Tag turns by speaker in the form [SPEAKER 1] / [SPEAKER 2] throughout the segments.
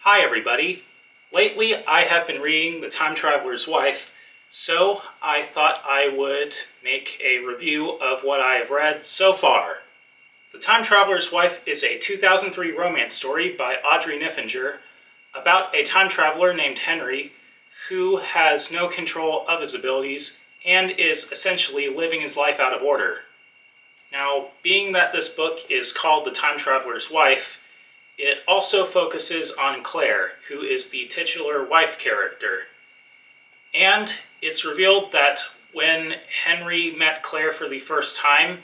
[SPEAKER 1] Hi everybody! Lately I have been reading The Time Traveler's Wife, so I thought I would make a review of what I have read so far. The Time Traveler's Wife is a 2003 romance story by Audrey Niffinger about a time traveler named Henry who has no control of his abilities and is essentially living his life out of order. Now, being that this book is called The Time Traveler's Wife, it also focuses on Claire, who is the titular wife character. And it's revealed that when Henry met Claire for the first time,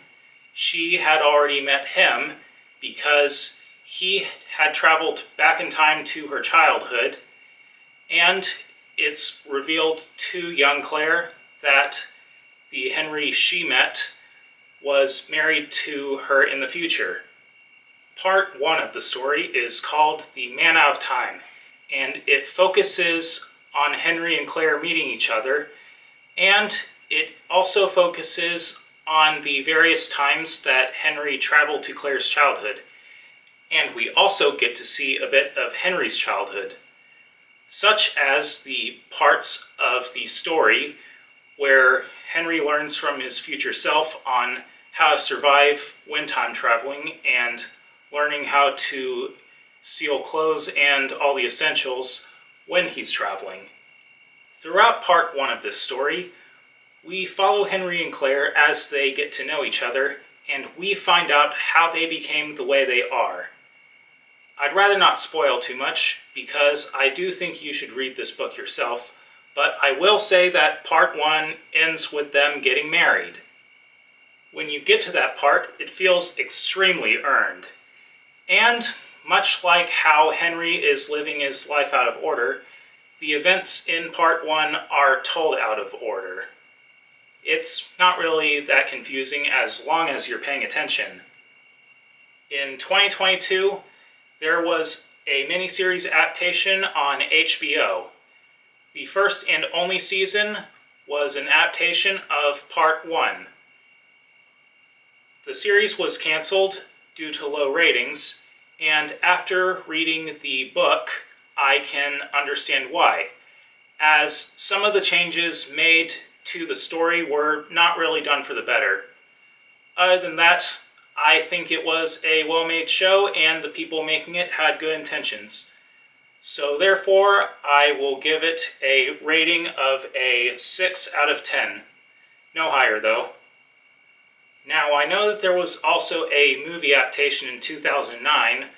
[SPEAKER 1] she had already met him because he had traveled back in time to her childhood. And it's revealed to young Claire that the Henry she met was married to her in the future. Part 1 of the story is called The Man Out of Time, and it focuses on Henry and Claire meeting each other, and it also focuses on the various times that Henry traveled to Claire's childhood. And we also get to see a bit of Henry's childhood, such as the parts of the story where Henry learns from his future self on how to survive when time traveling and learning how to steal clothes and all the essentials when he's traveling. Throughout part 1 of this story, we follow Henry and Claire as they get to know each other, and we find out how they became the way they are. I'd rather not spoil too much, because I do think you should read this book yourself, but I will say that part 1 ends with them getting married. When you get to that part, it feels extremely earned. And much like how Henry is living his life out of order, the events in part 1 are told out of order. It's not really that confusing as long as you're paying attention. In 2022, there was a miniseries adaptation on HBO. The first and only season was an adaptation of part 1. The series was canceled due to low ratings, and after reading the book, I can understand why, as some of the changes made to the story were not really done for the better. Other than that, I think it was a well-made show, and the people making it had good intentions. So therefore, I will give it a rating of a 6 out of 10. No higher, though. Now, I know that there was also a movie adaptation in 2009,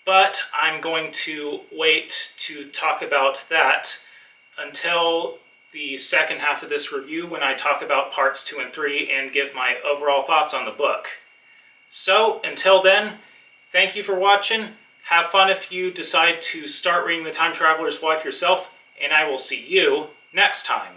[SPEAKER 1] but I'm going to wait to talk about that until the second half of this review when I talk about parts 2 and 3 and give my overall thoughts on the book. So, until then, thank you for watching. Have fun if you decide to start reading The Time Traveler's Wife yourself, and I will see you next time.